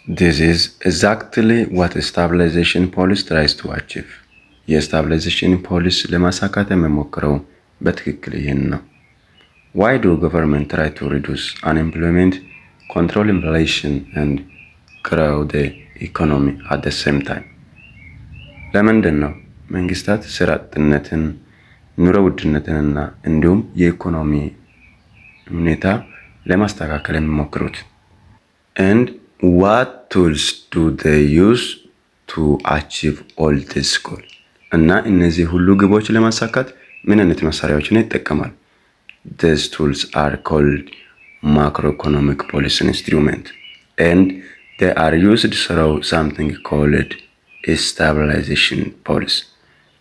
This is exactly what a stabilization policy tries to achieve. የስታብላይዜሽን ፖሊሲ ለማሳካት የሚሞክረው በትክክል ይህን ነው። Why do government try to reduce unemployment, control inflation and grow the economy at the same time? ለምንድን ነው መንግስታት ስራ አጥነትን፣ ኑሮ ውድነትንና እንዲሁም የኢኮኖሚ ሁኔታ ለማስተካከል የሚሞክሩት? And what tools do they use to achieve all this goal? እና እነዚህ ሁሉ ግቦች ለማሳካት ምን አይነት መሳሪያዎችን ይጠቀማል? These tools are called macroeconomic policy instruments and they are used through something called a stabilization policy.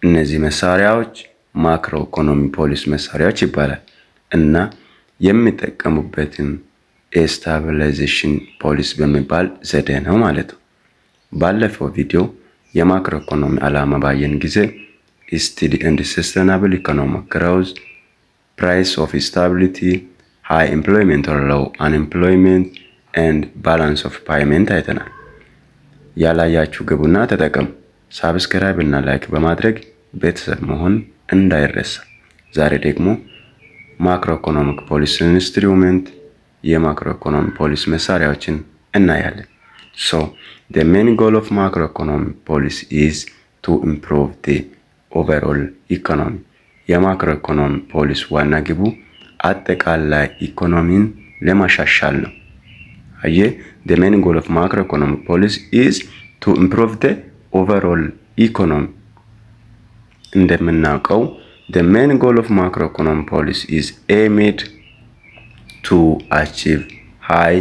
እነዚህ መሳሪያዎች ማክሮ ኢኮኖሚ ፖሊሲ መሳሪያዎች ይባላል እና የሚጠቀሙበትም ስታቢላይዜሽን ፖሊሲ በሚባል ዘዴ ነው ማለት ነው። ባለፈው ቪዲዮ የማክሮ ኢኮኖሚ ዓላማ ባየን ጊዜ steady and sustainable economic growth, price of stability, high employment or low unemployment and balance of payment አይተናል። ያላያችሁ ግቡና ተጠቀሙ። ሳብስክራይብ እና ላይክ በማድረግ ቤተሰብ መሆን እንዳይረሳ። ዛሬ ደግሞ ማክሮ ኢኮኖሚክ ፖሊሲ ኢንስትሩመንት የማክሮ ኢኮኖሚ ፖሊሲ መሳሪያዎችን እናያለን። So the main goal of macroeconomic policy is to improve the overall economy. የማክሮ ኢኮኖሚ ፖሊሲ ዋና ግቡ አጠቃላይ ኢኮኖሚን ለማሻሻል ነው። the main goal of macroeconomic policy is to improve the overall economy. እንደምናውቀው the main goal of macroeconomic policy is aimed to achieve high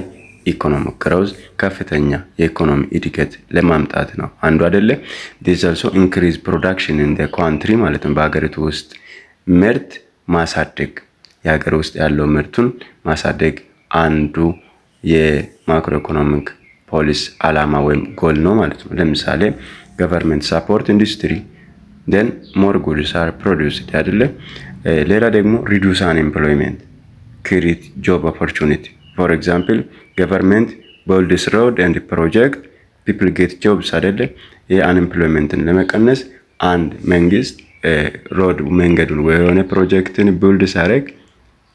economic growth, ከፍተኛ የኢኮኖሚ እድገት ለማምጣት ነው አንዱ አይደለ? this also increase production in the country ማለት ነው። በአገሪቱ ውስጥ ምርት ማሳደግ፣ የሀገር ውስጥ ያለው ምርቱን ማሳደግ አንዱ የማክሮ ኢኮኖሚክ ፖሊሲ ዓላማ ወይም ጎል ነው ማለት ነው። ለምሳሌ government support industry, then more goods are produced አይደለ? ሌላ ደግሞ reduce unemployment, create job opportunity. For example, government builds road and project, people get jobs አይደለ? የአንኤምፕሎይመንትን ለመቀነስ አንድ መንግስት ሮድ መንገዱን ወይ የሆነ ፕሮጀክትን ቢልድ ሲያደርግ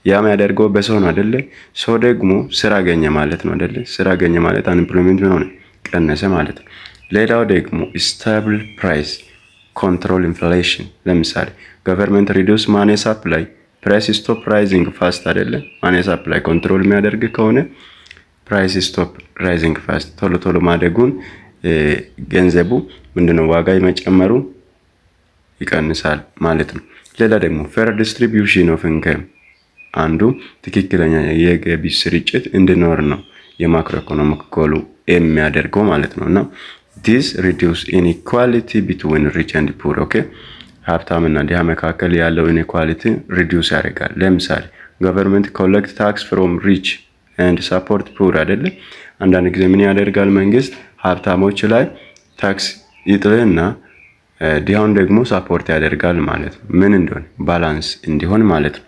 ያም ያደርገው በሰው ነው አይደለ? ሰው ደግሞ ስራ አገኘ ማለት ነው አይደለ? ስራ አገኘ ማለት አንኤምፕሎይመንት ምን ሆነ? ቀነሰ ማለት ነው። ሌላው ደግሞ stable price, control inflation. ለምሳሌ government reduce money supply, price stop rising fast አይደለ? money supply control የሚያደርግ ከሆነ price stop rising fast ቶሎ ቶሎ ማደጉን ገንዘቡ ምንድነው ዋጋ የመጨመሩ ይቀንሳል ማለት ነው። ሌላ ደግሞ fair distribution of income, አንዱ ትክክለኛ የገቢ ስርጭት እንዲኖር ነው የማክሮ ኢኮኖሚክ ጎሉ የሚያደርገው ማለት ነውና this reduce inequality between rich and poor. okay, ሀብታምና ድሃ መካከል ያለው inequality reduce ያደርጋል። ለምሳሌ government collect tax from rich and support poor አይደለ? አንዳንድ ጊዜ ምን ያደርጋል መንግስት ሀብታሞች ላይ ታክስ ይጥልና ድሃውን ደግሞ ሰፖርት ያደርጋል ማለት ነው። ምን እንደሆነ ባላንስ እንዲሆን ማለት ነው።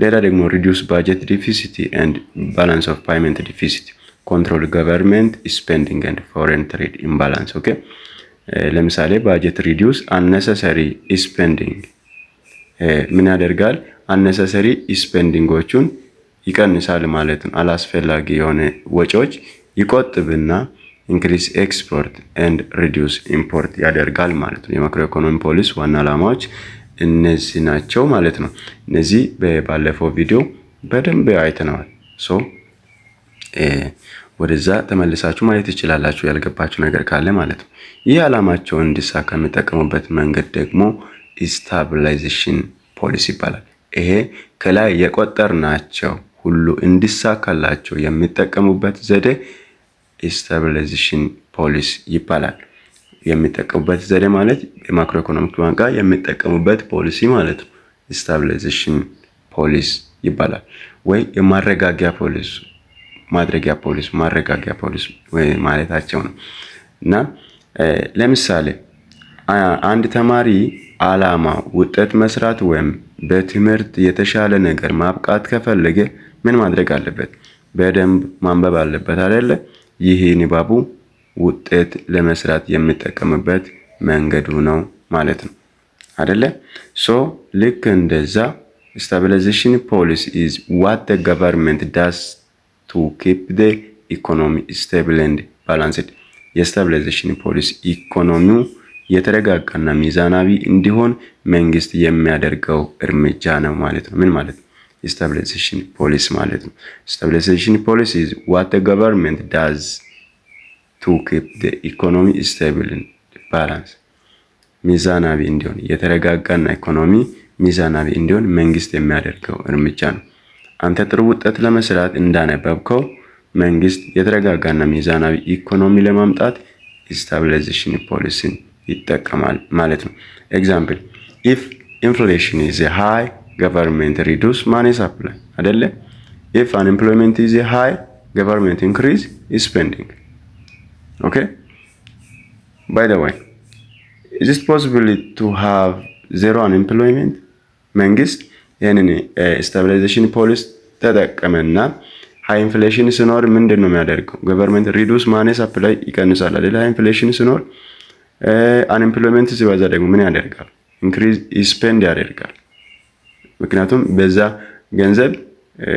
ሌላ ደግሞ reduce budget deficit and balance of payment deficit, control government spending and foreign trade imbalance. okay, ለምሳሌ budget reduce unnecessary spending, ምን ያደርጋል unnecessary spendingዎቹን ይቀንሳል ማለት ነው። አላስፈላጊ የሆነ ወጪዎች ይቆጥብና increase export and reduce import ያደርጋል ማለት ነው። የማክሮ ኢኮኖሚ ፖሊሲ ዋና ዓላማዎች እነዚህ ናቸው ማለት ነው። እነዚህ በባለፈው ቪዲዮ በደንብ አይተናል። ወደዛ ተመልሳችሁ ማየት ትችላላችሁ ያልገባችሁ ነገር ካለ ማለት ነው። ይህ ዓላማቸውን እንዲሳካ የሚጠቀሙበት መንገድ ደግሞ ስታቢላይዜሽን ፖሊሲ ይባላል። ይሄ ከላይ የቆጠርናቸው ሁሉ እንዲሳካላቸው የሚጠቀሙበት ዘዴ ስታቢላይዜሽን ፖሊሲ ይባላል። የሚጠቀሙበት ዘዴ ማለት የማክሮ ኢኮኖሚክ ቋንቋ የሚጠቀሙበት ፖሊሲ ማለት ነው። ስታቢላይዜሽን ፖሊሲ ይባላል ወይ የማረጋጊያ ፖሊሲ፣ ማረጋጊያ ፖሊሲ ወይ ማለታቸው ነው። እና ለምሳሌ አንድ ተማሪ ዓላማ ውጤት መስራት ወይም በትምህርት የተሻለ ነገር ማብቃት ከፈለገ ምን ማድረግ አለበት? በደንብ ማንበብ አለበት አይደለ? ይሄ ንባቡ ውጤት ለመስራት የሚጠቀምበት መንገዱ ነው ማለት ነው አይደለ? ሶ ልክ እንደዛ stabilization policy is what the government does to keep the economy stable and balanced. የስታቢላይዜሽን ፖሊሲ ኢኮኖሚው የተረጋጋና ሚዛናዊ እንዲሆን መንግስት የሚያደርገው እርምጃ ነው ማለት ነው። ምን ማለት ነው? stabilization policy ማለት ነው። stabilization policy is what the government does to keep the economy stable and balanced. ሚዛናዊ እንዲሆን የተረጋጋና ኢኮኖሚ ሚዛናዊ እንዲሆን መንግስት የሚያደርገው እርምጃ ነው። አንተ ጥሩ ውጤት ለመስራት እንዳነበብከው መንግስት የተረጋጋና ሚዛናዊ ኢኮኖሚ ለማምጣት stabilization policy ይጠቀማል ማለት ነው። ኤግዛምፕል if inflation is high government reduce money supply አይደለ? if unemployment is high government increase spending. okay, by the way, is it possible to have zero unemployment? መንግስት ይሄንን stabilization policy ተጠቀመና ሃይ ኢንፍሌሽን ሲኖር ምንድነው የሚያደርገው? ገቨርንመንት ሪዱስ ማኔ ሰፕላይ ይቀንሳል አይደል? ሃይ ኢንፍሌሽን ሲኖር አንኤምፕሎይመንት ሲበዛ ደግሞ ምን ያደርጋል? ኢንክሪዝ ስፔንድ ያደርጋል። ምክንያቱም በዛ ገንዘብ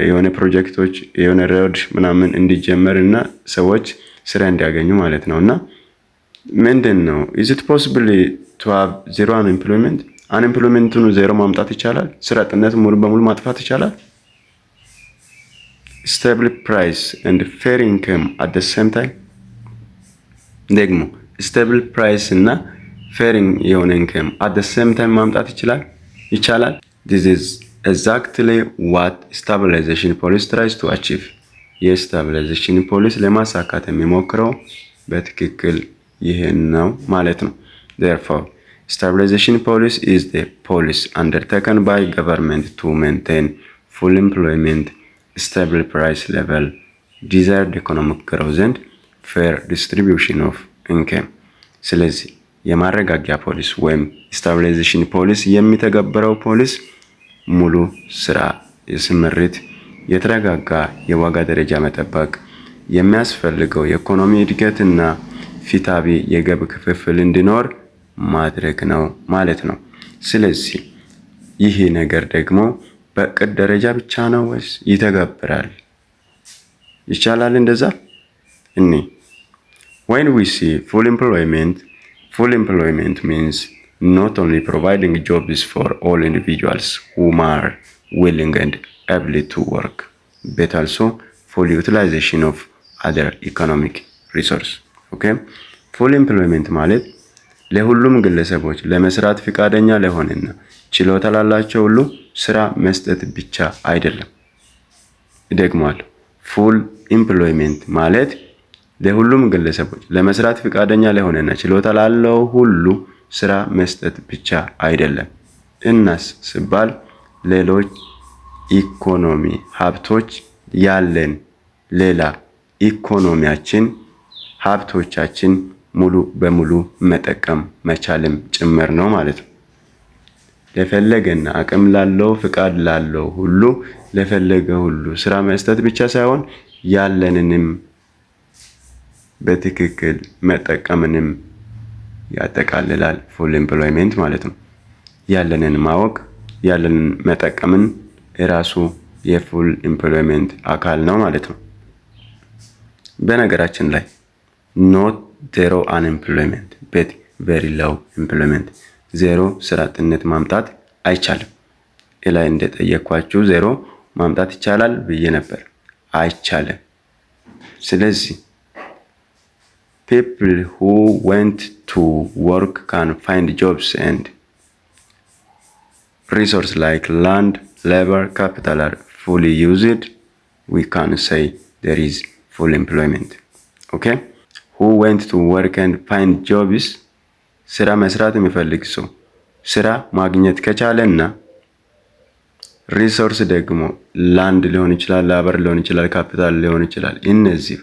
የሆነ ፕሮጀክቶች የሆነ ሮድ ምናምን እንዲጀመርና ሰዎች ስራ እንዲያገኙ ማለት ነውና ምንድነው is it possible to have zero unemployment? አንኤምፕሎይመንቱን ዜሮ ማምጣት ይቻላል? ስራ አጥነት ሙሉ በሙሉ ማጥፋት ይቻላል? stable price and fair income at the same time? ደግሞ stable price እና fair የሆነ income at the same time ማምጣት ይቻላል? This is exactly what stabilization policy tries to achieve. የstabilization policy ለማሳካት የሚሞክረው በትክክል ይሄን ነው ማለት ነው። Therefore, stabilization policy is the policy undertaken by government to maintain full employment, stable price level, desired economic growth and fair distribution of income. ስለዚህ የማረጋጊያ ፖሊስ ወይም stabilization policy የሚተገበረው ፖሊስ ሙሉ ስራ፣ የስምሪት፣ የተረጋጋ የዋጋ ደረጃ መጠበቅ፣ የሚያስፈልገው የኢኮኖሚ እድገትና ፊታዊ የገቢ ክፍፍል እንዲኖር ማድረግ ነው ማለት ነው። ስለዚህ ይሄ ነገር ደግሞ በቅድ ደረጃ ብቻ ነው ወይስ ይተገበራል? ይቻላል እንደዛ? When we see full employment means not only providing jobs for all individuals who are willing and able to work, but also full utilization of other economic resources. Okay? Full employment ማለት ለሁሉም ግለሰቦች ለመስራት ፍቃደኛ ለሆነና ችሎታ ላላቸው ሁሉ ስራ መስጠት ብቻ አይደለም። ደግሞአለሁ። full employment ማለት ለሁሉም ግለሰቦች ለመስራት ፍቃደኛ ለሆነና ችሎታ ላለው ሁሉ ስራ መስጠት ብቻ አይደለም። እናስ ሲባል ሌሎች ኢኮኖሚ ሀብቶች ያለን ሌላ ኢኮኖሚያችን ሀብቶቻችን ሙሉ በሙሉ መጠቀም መቻልም ጭምር ነው ማለት ነው። ለፈለገና አቅም ላለው ፍቃድ ላለው ሁሉ ለፈለገ ሁሉ ስራ መስጠት ብቻ ሳይሆን ያለንንም በትክክል መጠቀምንም ያጠቃልላል full employment ማለት ነው። ያለንን ማወቅ ያለንን መጠቀምን የራሱ የfull employment አካል ነው ማለት ነው። በነገራችን ላይ not zero unemployment but very low employment ዜሮ ስራ አጥነት ማምጣት አይቻልም። ላይ እንደጠየኳችሁ ዜሮ ማምጣት ይቻላል ብዬ ነበር። አይቻልም። ስለዚህ people who went to work can find jobs and resources like land, labor, capital are fully used. We can say there is full employment. Okay? Who went to work and find jobs? ስራ መስራት የሚፈልግ ሰው ስራ ማግኘት ከቻለና ሪሶርስ ደግሞ ላንድ ሊሆን ይችላል፣ ላበር ሊሆን ይችላል፣ ካፒታል ሊሆን ይችላል። እነዚህ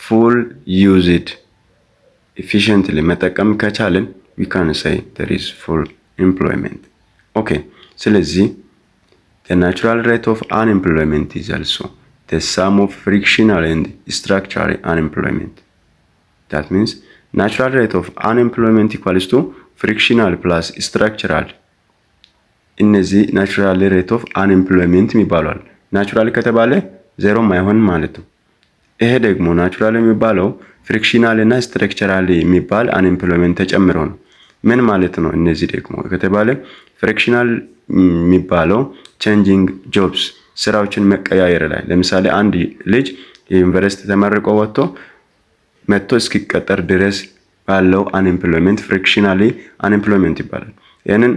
full used efficiently መጠቀም ከቻለን we can say there is full employment. Okay, ስለዚህ the natural rate of unemployment is also the sum of frictional and structural unemployment. that means natural rate of unemployment equals to frictional plus structural እነዚህ ናቹራል ሬት ኦፍ አንኤምፕሎይመንት የሚባለው ናቹራል ከተባለ ዜሮ ማይሆን ማለት ነው። ይሄ ደግሞ ናቹራል የሚባለው ፍሪክሽናል እና ስትራክቸራል የሚባል አንኤምፕሎይመንት ተጨምሮ ነው። ምን ማለት ነው? እነዚህ ደግሞ ከተባለ ፍሪክሽናል የሚባለው ቼንጂንግ ጆብስ ስራዎችን መቀያየር ላይ ለምሳሌ አንድ ልጅ የዩኒቨርሲቲ ተመርቆ መጥቶ እስኪቀጠር ድረስ ባለው አንኤምፕሎይመንት ፍሪክሽናሊ አንኤምፕሎይመንት ይባላል። ያንን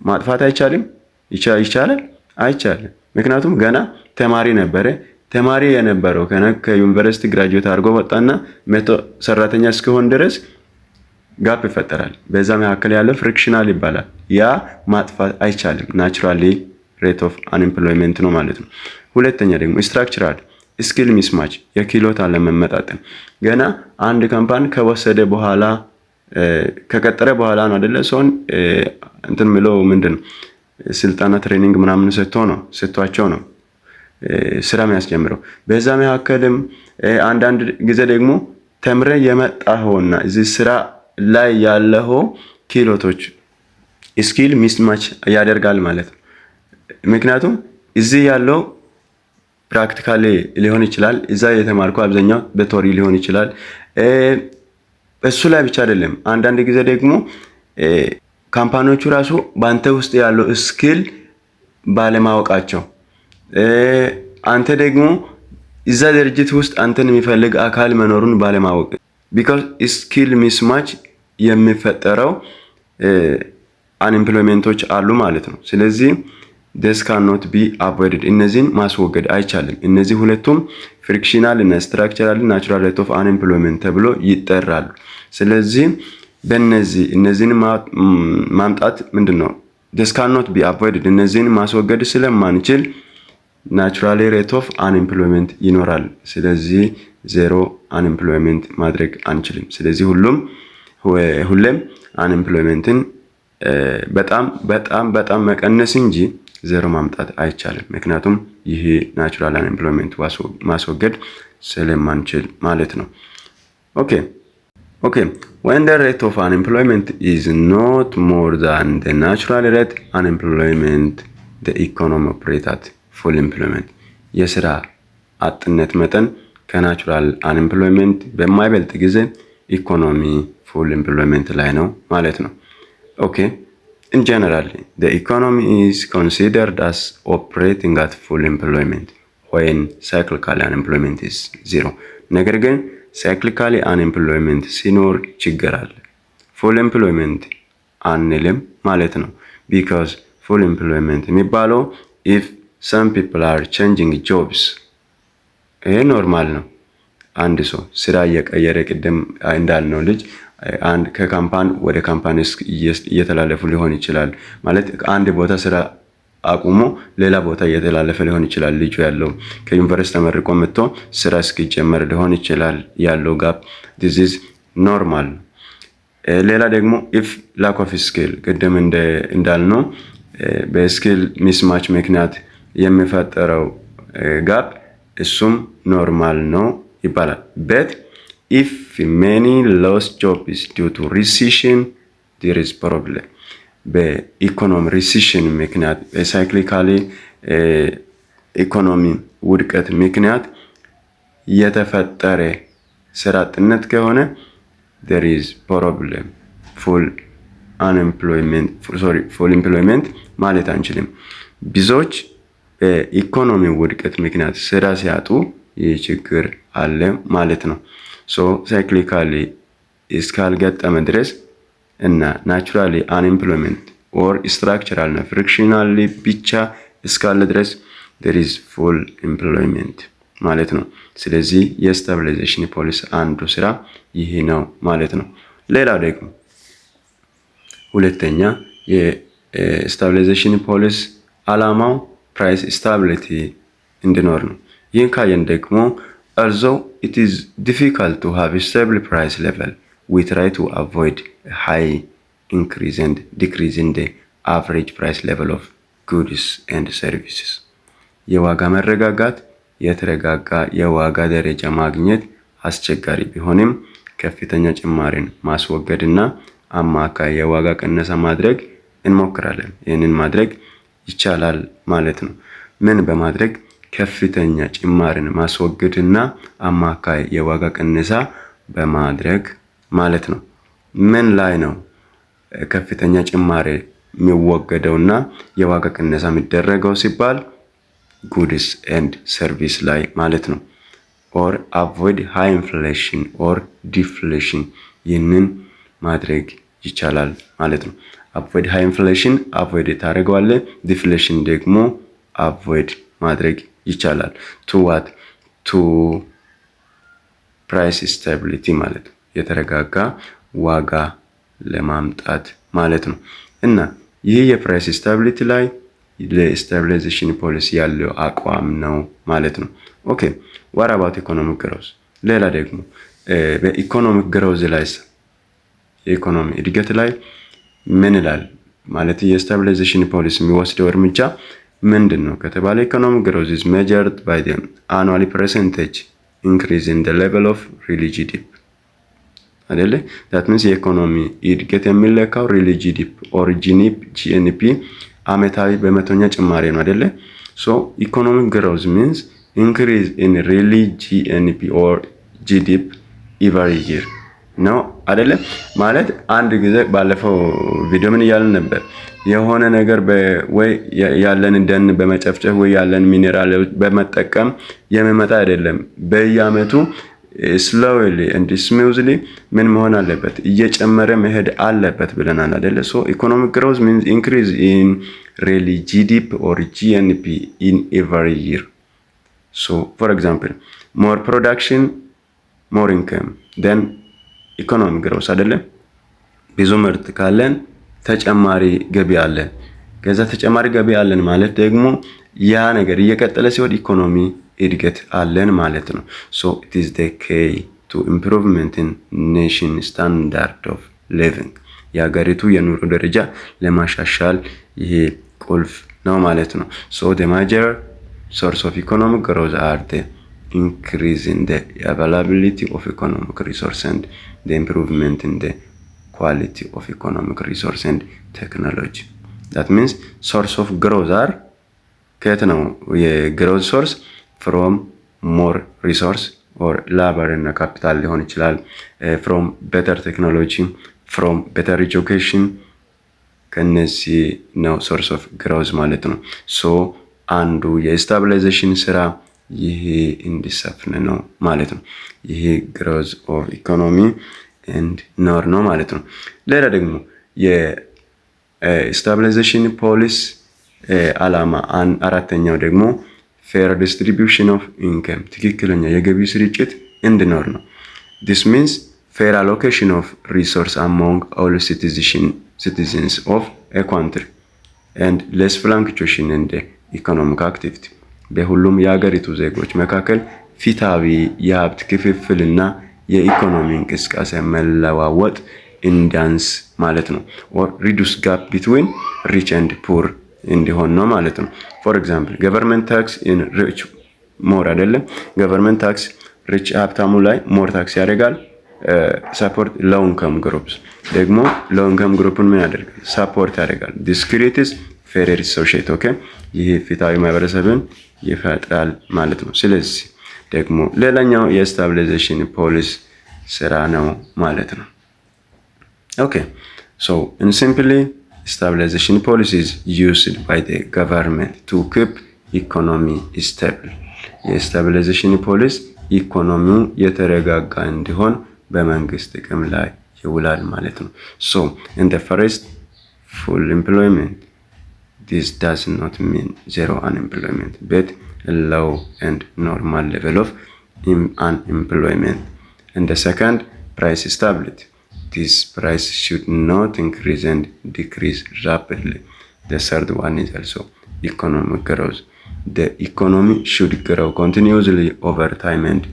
ማጥፋት አይቻልም? ይቻላል? አይቻልም። ምክንያቱም ገና ተማሪ ነበረ። ተማሪ የነበረው ከዩኒቨርሲቲ ግራጁዌት አድርጎ ወጣና መቶ ሰራተኛ እስኪሆን ድረስ ጋፕ ይፈጠራል። በዛ መካከል ያለው ፍሪክሽናል ይባላል። ያ ማጥፋት አይቻልም። ናቹራሊ ሬት ኦፍ አንኤምፕሎይመንት ነው ማለት ነው። ሁለተኛ ደግሞ ስትራክቸራል ስኪል ሚስማች የክህሎት አለመመጣጠን ገና አንድ ካምፓኒ ከወሰደ በኋላ ከቀጠረ በኋላ ነው አይደለ ሰውን እንትን ምለው ምንድነው ስልጣና ትሬኒንግ ምናምን ሰጥቷቸው ነው ስራ የሚያስጀምረው። በዛ መካከልም አንዳንድ ጊዜ ደግሞ ተምረ የመጣኸውና እዚህ ስራ ላይ ያለው ክህሎቶች ስኪል ሚስማች ያደርጋል ማለት ነው። ምክንያቱም እዚህ ያለው ፕራክቲካሊ ሊሆን ይችላል፣ እዛ የተማርከው አብዛኛው በቶሪ ሊሆን ይችላል። እሱ ላይ ብቻ አይደለም። አንዳንድ ጊዜ ደግሞ ካምፓኒዎቹ ራሱ ባንተ ውስጥ ያለው ስኪል ባለማወቃቸው አንተ ደግሞ እዛ ድርጅት ውስጥ አንተን የሚፈልግ አካል መኖሩን ባለማወቅ because ስኪል ሚስማች የሚፈጠረው አንኤምፕሎይመንቶች አሉ ማለት ነው። ስለዚህ this cannot be avoided እነዚህን ማስወገድ አይቻልም። እነዚህ ሁለቱም ፍሪክሽናል እና ስትራክቸራል ናቹራል ሬት ኦፍ አንኤምፕሎይመንት ተብሎ ይጠራሉ። ስለዚህ እነዚህን ማምጣት ምንድነው this cannot be avoided እነዚህን ማስወገድ ስለማንችል ናቹራል ሬት ኦፍ አንኤምፕሎይመንት ይኖራል። ስለዚህ ዜሮ አንኤምፕሎይመንት ማድረግ አንችልም። ስለዚህ ሁሌም አንኤምፕሎይመንትን በጣም መቀነስ እንጂ ዜሮ ማምጣት አይቻልም። ምክንያቱም ይሄ ናቹራል አንኤምፕሎይመንት ማስወገድ ስለማንችል ማለት ነው። Okay, when the rate of unemployment is not more than the natural rate unemployment, the economy operates at full employment. የስራ አጥነት መጠን ከናቹራል አንኤምፕሎይመንት በማይበልጥ ጊዜ ኢኮኖሚ ፉል ኤምፕሎይመንት ላይ ነው ማለት ነው። Okay, in general, the economy is considered as operating at full employment when cyclical unemployment is zero. ነገር ግን ሳይክሊካሊ አንኤምፕሎይመንት ሲኖር ችግር አለ። ፉል ኤምፕሎይመንት አንልም ማለት ነው። because full employment የሚባለው if some people are changing jobs ይሄ ኖርማል ነው። አንድ ሰው ስራ እየቀየረ ቅድም እንዳልነው ልጅ አንድ ከካምፓኒ ወደ ካምፓኒ እየተላለፉ ሊሆን ይችላል። ማለት አንድ ቦታ ስራ አቁሞ ሌላ ቦታ እየተላለፈ ሊሆን ይችላል። ልጁ ያለው ከዩኒቨርሲቲ ተመርቆ መጥቶ ስራ እስኪጀመር ሊሆን ይችላል ያለው ጋፕ this is normal። ሌላ ደግሞ if lack of skill ቅድም እንዳልነው በስኪል ሚስማች ምክንያት የሚፈጠረው ጋፕ እሱም ኖርማል ነው ይባላል። but if many lost jobs due to recession there is problem። በኢኮኖሚ ሪሲሽን ምክንያት በሳይክሊካሊ ኢኮኖሚ ውድቀት ምክንያት የተፈጠረ ስራ አጥነት ከሆነ there is problem full employment ማለት አንችልም። ብዙዎች በኢኮኖሚ ውድቀት ምክንያት ስራ ሲያጡ ይህ ችግር አለ ማለት ነው። so cyclically እስካልገጠመ ድረስ እና ናቹራሊ አንኤምፕሎይመንት ኦር ስትራክቸራል እና ፍሪክሽናሊ ብቻ እስካለ ድረስ there is full employment ማለት ነው። ስለዚህ የስታቢላይዜሽን ፖሊሲ አንዱ ስራ ይሄ ነው ማለት ነው። ሌላው ደግሞ ሁለተኛ የስታቢላይዜሽን ፖሊሲ አላማው ፕራይስ ስታቢሊቲ እንዲኖር ነው። ይህን ካየን ደግሞ although it is difficult to have a stable price level, we try to avoid a high increase and decrease in the average price level of goods and services. የዋጋ መረጋጋት የተረጋጋ የዋጋ ደረጃ ማግኘት አስቸጋሪ ቢሆንም ከፍተኛ ጭማሪን ማስወገድና አማካይ የዋጋ ቅነሳ ማድረግ እንሞክራለን። ይህንን ማድረግ ይቻላል ማለት ነው። ምን በማድረግ? ከፍተኛ ጭማሪን ማስወገድና አማካይ የዋጋ ቅነሳ በማድረግ ማለት ነው። ምን ላይ ነው ከፍተኛ ጭማሪ የሚወገደውና የዋጋ ቅነሳ የሚደረገው ሲባል ጉድስ ኤንድ ሰርቪስ ላይ ማለት ነው። ኦር አቮይድ ሃይ ኢንፍሌሽን ኦር ዲፍሌሽን፣ ይህንን ማድረግ ይቻላል ማለት ነው። አቮይድ ሃይ ኢንፍሌሽን አቮይድ ታደርገዋለህ። ዲፍሌሽን ደግሞ አቮይድ ማድረግ ይቻላል። ቱ ዋት? ቱ ፕራይስ ስታቢሊቲ ማለት ነው። የተረጋጋ ዋጋ ለማምጣት ማለት ነው። እና ይህ የፕራይስ ስታቢሊቲ ላይ ለስታቢላይዜሽን ፖሊሲ ያለው አቋም ነው ማለት ነው። ኦኬ ዋት አባውት ኢኮኖሚክ ግሮዝ? ሌላ ደግሞ በኢኮኖሚክ ግሮዝ ላይ የኢኮኖሚ እድገት ላይ ምን ይላል ማለት የስታቢላይዜሽን ፖሊሲ የሚወስደው እርምጃ ምንድን ነው ከተባለ ኢኮኖሚክ ግሮዝ is measured by the annual percentage increase in the level of real GDP አይደለ? that means የኢኮኖሚ እድገት የሚለካው real GDP or GNP አመታዊ በመቶኛ ጭማሪ ነው አይደለ? so economic growth means increase in real GNP or GDP every year ነው አይደለ? ማለት አንድ ጊዜ ባለፈው ቪዲዮ ምን እያልን ነበር? የሆነ ነገር ወይ ያለን ደን በመጨፍጨፍ ወይ ያለን ሚኔራል በመጠቀም የሚመጣ አይደለም። በየአመቱ slowly and smoothly ምን መሆን አለበት? እየጨመረ መሄድ አለበት ብለናል አይደለ? so economic growth means increase in real GDP or GNP in every year. so for example more production more income then economic growth አይደለ? ብዙ ምርት ካለን ተጨማሪ ገቢ አለን። ከዛ ተጨማሪ ገቢ አለን ማለት ደግሞ ያ ነገር እየቀጠለ ሲሆን ኢኮኖሚ እድገት አለን ማለት ነው። so it is the key to improvement in nation standard of living፣ የሀገሪቱ የኑሮ ደረጃ ለማሻሻል ይሄ ቁልፍ ነው ማለት ነው። so the major source of economic growth are the increase in the availability of economic resource and the improvement in the quality of economic resource and technology. that means source of growth are ከየት ነው የግሮዝ ሶርስ? from more resource or labor እና ካፒታል ሊሆን ይችላል። from better technology, from better education፣ ከነዚህ ነው source of growth ማለት ነው። so አንዱ የስታቢላይዜሽን ስራ ይሄ እንዲሰፍን ነው ማለት ነው። ይሄ growth of economy and ኖር ነው ማለት ነው። ሌላ ደግሞ የስታቢላይዜሽን ፖሊሲ አላማ አራተኛው ደግሞ fair distribution of income፣ ትክክለኛ የገቢ ስርጭት እንዲኖር ነው። this means fair allocation of resource among all citizens of a country and less fluctuation in the economic activity፣ በሁሉም የሀገሪቱ ዜጎች መካከል ፍትሃዊ የሀብት ክፍፍልና የኢኮኖሚ እንቅስቃሴ መለዋወጥ እንዲያንስ ማለት ነው። or reduce gap between rich and poor እንዲሆን ነው ማለት ነው። for example government tax in rich more አይደለም? government tax rich ሀብታሙ ላይ more tax ያደርጋል። support low income groups ደግሞ low income groupን ምን ያደርጋል? support ያደርጋል። this creates fairer society። okay ይሄ ፍትሃዊ ማህበረሰብን ይፈጥራል ማለት ነው። ስለዚህ ደግሞ ሌላኛው የስታቢላይዜሽን ፖሊሲ ስራ ነው ማለት ነው። okay so in simply stabilization policies used by the government to keep economy stable። የስታቢላይዜሽን ፖሊሲ ኢኮኖሚው የተረጋጋ እንዲሆን በመንግስት ጥቅም ላይ ይውላል ማለት ነው። so in the first full employment this does not mean zero unemployment but a low and normal level of unemployment. and the second price stability, this price should not increase and decrease rapidly. the third one is also economic growth, the economy should grow continuously over time. and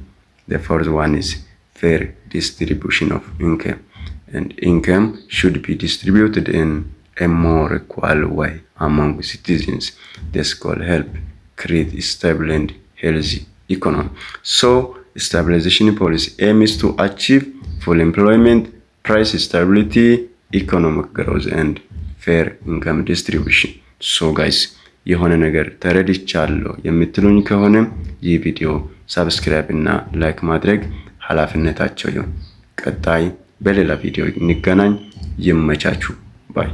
the fourth one is fair distribution of income, and income should be distributed in a more equal way among citizens. this could help create a stable and healthy economy. so stabilization policy aims to achieve full employment, price stability, economic growth and fair income distribution. So guys የሆነ ነገር ተረድቻለሁ የምትሉኝ ከሆነ ይህ ቪዲዮ ሰብስክራይብ እና ላይክ ማድረግ ኃላፊነታችሁ ይሁን። ቀጣይ በሌላ ቪዲዮ እንገናኝ። ይመቻችሁ ባይ